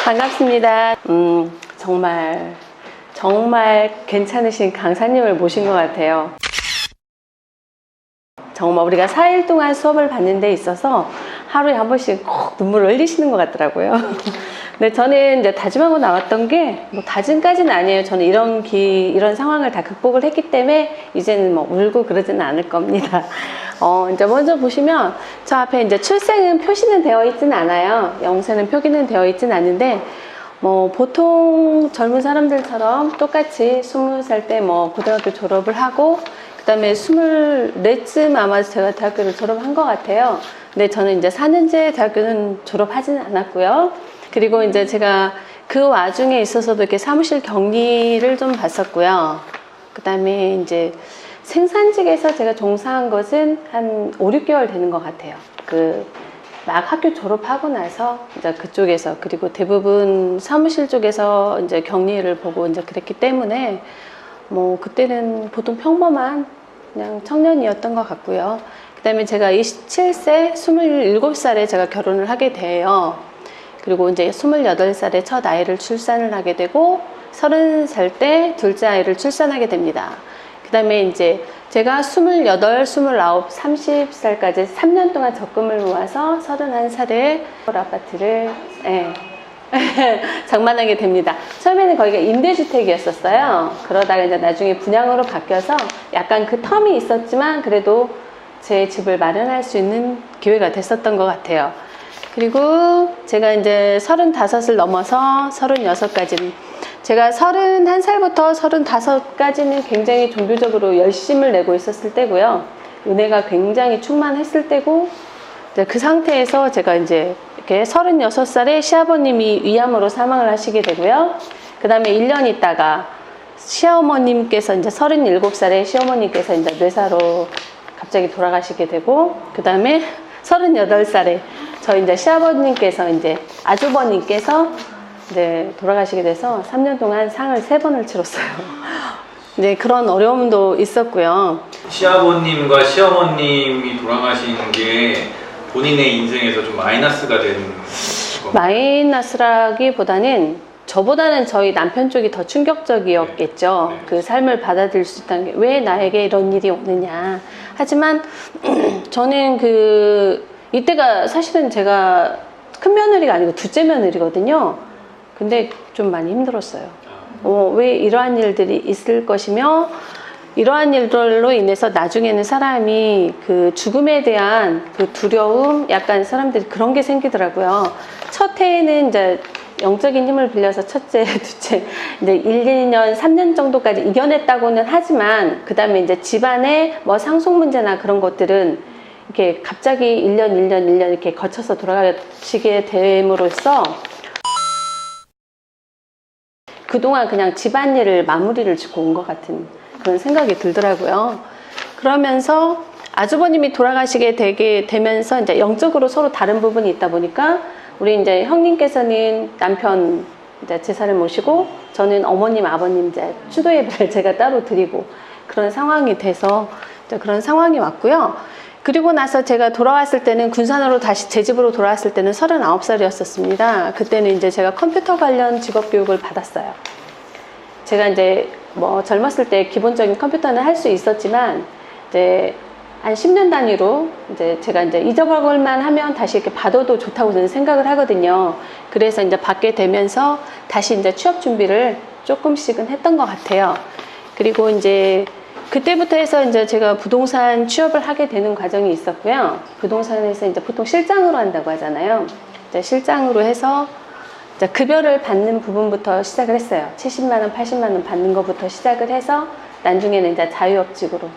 반갑습니다. 정말 괜찮으신 강사님을 모신 것 같아요. 정말 우리가 4일 동안 수업을 받는 데 있어서 하루에 한 번씩 꼭 눈물을 흘리시는 것 같더라고요. 근데 저는 이제 다짐하고 나왔던 게, 뭐 다짐까지는 아니에요. 저는 이런 상황을 다 극복을 했기 때문에 이제는 뭐 울고 그러지는 않을 겁니다. 이제 먼저 보시면 저 앞에 이제 출생은 표시는 되어 있진 않아요. 영세는 표기는 되어 있진 않은데, 뭐 보통 젊은 사람들처럼 똑같이 20살 때 뭐 고등학교 졸업을 하고, 그 다음에 24쯤 아마 제가 대학교를 졸업한 것 같아요. 근데 저는 이제 4년제 대학교는 졸업하지는 않았고요. 그리고 이제 제가 그 와중에 있어서도 이렇게 사무실 격리를 좀 봤었고요. 그 다음에 이제 생산직에서 제가 종사한 것은 한 5, 6개월 되는 것 같아요. 막 학교 졸업하고 나서 이제 그쪽에서, 그리고 대부분 사무실 쪽에서 이제 격리를 보고 이제 그랬기 때문에 뭐 그때는 보통 평범한 그냥 청년이었던 것 같고요. 그 다음에 제가 27세, 27살에 제가 결혼을 하게 돼요. 그리고 이제 28살에 첫 아이를 출산을 하게 되고 30살 때 둘째 아이를 출산하게 됩니다. 그 다음에 이제 제가 28, 29, 30살까지 3년 동안 적금을 모아서 31살에 아파트를 장만하게 됩니다. 처음에는 거기가 임대주택이었었어요. 그러다가 이제 나중에 분양으로 바뀌어서 약간 그 텀이 있었지만 그래도 제 집을 마련할 수 있는 기회가 됐었던 것 같아요. 그리고 제가 이제 35을 넘어서 36까지, 제가 31살부터 35까지는 굉장히 종교적으로 열심을 내고 있었을 때고요. 은혜가 굉장히 충만했을 때고, 이제 그 상태에서 제가 이제 이렇게 36살에 시아버님이 위암으로 사망을 하시게 되고요. 그 다음에 1년 있다가 시어머님께서 이제 37살에 시어머님께서 이제 뇌사로 갑자기 돌아가시게 되고, 그 다음에 38살에 저희 이제 시아버님께서 이제 아주버님께서 이제 돌아가시게 돼서 3년 동안 상을 3번을 치렀어요. 이제 그런 어려움도 있었고요. 시아버님과 시어머님이 돌아가신 게 본인의 인생에서 좀 마이너스가 된 건가요? 마이너스라기보다는 저보다는 저희 남편 쪽이 더 충격적이었겠죠. 네. 그 삶을 받아들일 수 있다는 게 왜 나에게 이런 일이 오느냐. 하지만 저는 이때가 사실은 제가 큰 며느리가 아니고 둘째 며느리거든요. 근데 좀 많이 힘들었어요. 왜 이러한 일들이 있을 것이며, 이러한 일들로 인해서 나중에는 사람이 그 죽음에 대한 그 두려움, 약간 사람들이 그런 게 생기더라고요. 첫 해에는 이제 영적인 힘을 빌려서 첫째, 둘째, 이제 1, 2년, 3년 정도까지 이겨냈다고는 하지만, 그 다음에 이제 집안의 뭐 상속 문제나 그런 것들은 이렇게 갑자기 1년 이렇게 거쳐서 돌아가시게 됨으로써 그동안 그냥 집안일을 마무리를 짓고 온 것 같은 그런 생각이 들더라고요. 그러면서 아주버님이 돌아가시게 되면서 이제 영적으로 서로 다른 부분이 있다 보니까, 우리 이제 형님께서는 남편 이제 제사를 모시고, 저는 어머님, 아버님 이제 추도 예배를 제가 따로 드리고, 그런 상황이 돼서 이제 그런 상황이 왔고요. 그리고 나서 제가 돌아왔을 때는, 군산으로 다시 제 집으로 돌아왔을 때는 39살이었었습니다. 그때는 이제 제가 컴퓨터 관련 직업 교육을 받았어요. 제가 이제 뭐 젊었을 때 기본적인 컴퓨터는 할 수 있었지만, 이제 한 10년 단위로 이제 제가 이제 잊어먹을만 하면 다시 이렇게 받아도 좋다고 저는 생각을 하거든요. 그래서 이제 받게 되면서 다시 이제 취업 준비를 조금씩은 했던 것 같아요. 그리고 이제 그때부터 해서 이제 제가 부동산 취업을 하게 되는 과정이 있었고요. 부동산에서 이제 보통 실장으로 한다고 하잖아요. 이제 실장으로 해서 이제 급여를 받는 부분부터 시작을 했어요. 70만 원, 80만 원 받는 것부터 시작을 해서, 나중에는 이제 자유업직으로,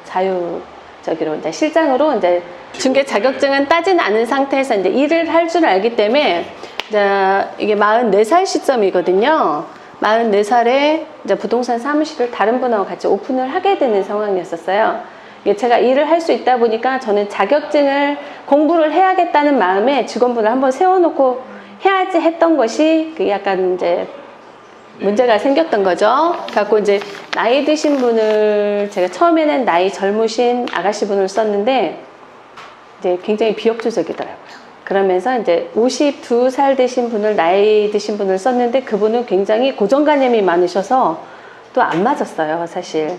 이제 실장으로 이제 중개 자격증은 따진 않은 상태에서 이제 일을 할 줄 알기 때문에, 이제 이게 44살 시점이거든요. 44살에 이제 부동산 사무실을 다른 분하고 같이 오픈을 하게 되는 상황이었었어요. 제가 일을 할 수 있다 보니까 저는 자격증을 공부를 해야겠다는 마음에 직원분을 한번 세워놓고 해야지 했던 것이 약간 이제 문제가 생겼던 거죠. 갖고 이제 나이 드신 분을, 제가 처음에는 나이 젊으신 아가씨 분을 썼는데 이제 굉장히 비역조적이더라고요. 그러면서 이제 52살 되신 분을, 나이 드신 분을 썼는데 그분은 굉장히 고정관념이 많으셔서 또 안 맞았어요, 사실.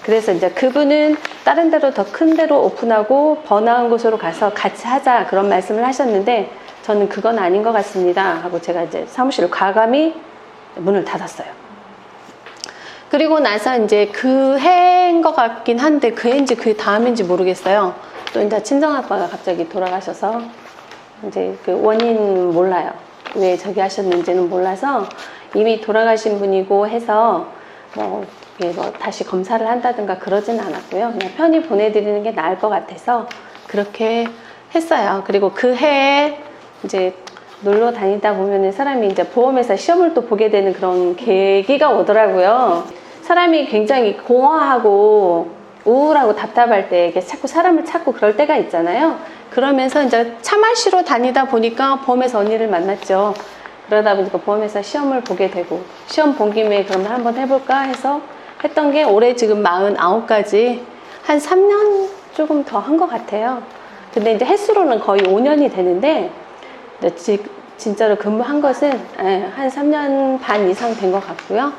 그래서 이제 그분은 다른 데로 더 큰 데로 오픈하고 번화한 곳으로 가서 같이 하자 그런 말씀을 하셨는데 저는 그건 아닌 것 같습니다 하고 제가 이제 사무실을 과감히 문을 닫았어요. 그리고 나서 이제 그 해인 것 같긴 한데 그 해인지 그 다음인지 모르겠어요. 또 이제 친정아빠가 갑자기 돌아가셔서 이제 그 원인 몰라요. 왜 저기 하셨는지는 몰라서 이미 돌아가신 분이고 해서 뭐 다시 검사를 한다든가 그러진 않았고요. 그냥 편히 보내드리는 게 나을 것 같아서 그렇게 했어요. 그리고 그 해에 이제 놀러 다니다 보면은 사람이 이제 보험회사 시험을 또 보게 되는 그런 계기가 오더라고요. 사람이 굉장히 공허하고 우울하고 답답할 때 이렇게 자꾸 사람을 찾고 그럴 때가 있잖아요. 그러면서 이제 차 마시러 다니다 보니까 보험회사 언니를 만났죠. 그러다 보니까 보험회사 시험을 보게 되고 시험 본 김에 그러면 한번 해볼까 해서 했던 게 올해 지금 49까지 한 3년 조금 더 한 것 같아요. 근데 이제 횟수로는 거의 5년이 되는데 진짜로 근무한 것은 한 3년 반 이상 된 것 같고요.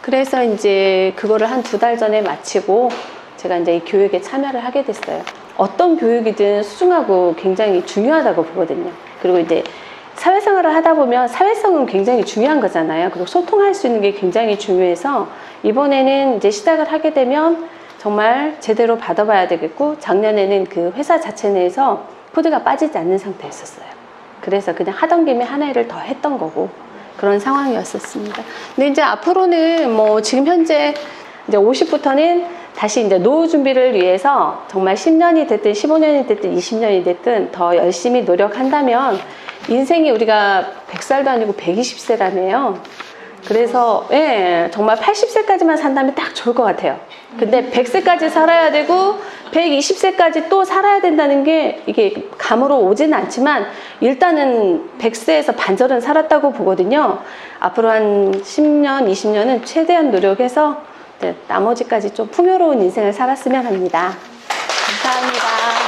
그래서 이제 그거를 한 2달 전에 마치고 제가 이제 이 교육에 참여를 하게 됐어요. 어떤 교육이든 수중하고 굉장히 중요하다고 보거든요. 그리고 이제 사회생활을 하다 보면 사회성은 굉장히 중요한 거잖아요. 그리고 소통할 수 있는 게 굉장히 중요해서 이번에는 이제 시작을 하게 되면 정말 제대로 받아봐야 되겠고 작년에는 그 회사 자체 내에서 코드가 빠지지 않는 상태였었어요. 그래서 그냥 하던 김에 하나를 더 했던 거고 그런 상황이었었습니다. 근데 이제 앞으로는 뭐 지금 현재 이제 50부터는 다시 이제 노후 준비를 위해서 정말 10년이 됐든 15년이 됐든 20년이 됐든 더 열심히 노력한다면 인생이 우리가 100살도 아니고 120세라며요. 그래서 예, 정말 80세까지만 산다면 딱 좋을 것 같아요. 근데 100세까지 살아야 되고 120세까지 또 살아야 된다는 게 이게 감으로 오지는 않지만 일단은 100세에서 반절은 살았다고 보거든요. 앞으로 한 10년, 20년은 최대한 노력해서 나머지까지 좀 풍요로운 인생을 살았으면 합니다. 감사합니다.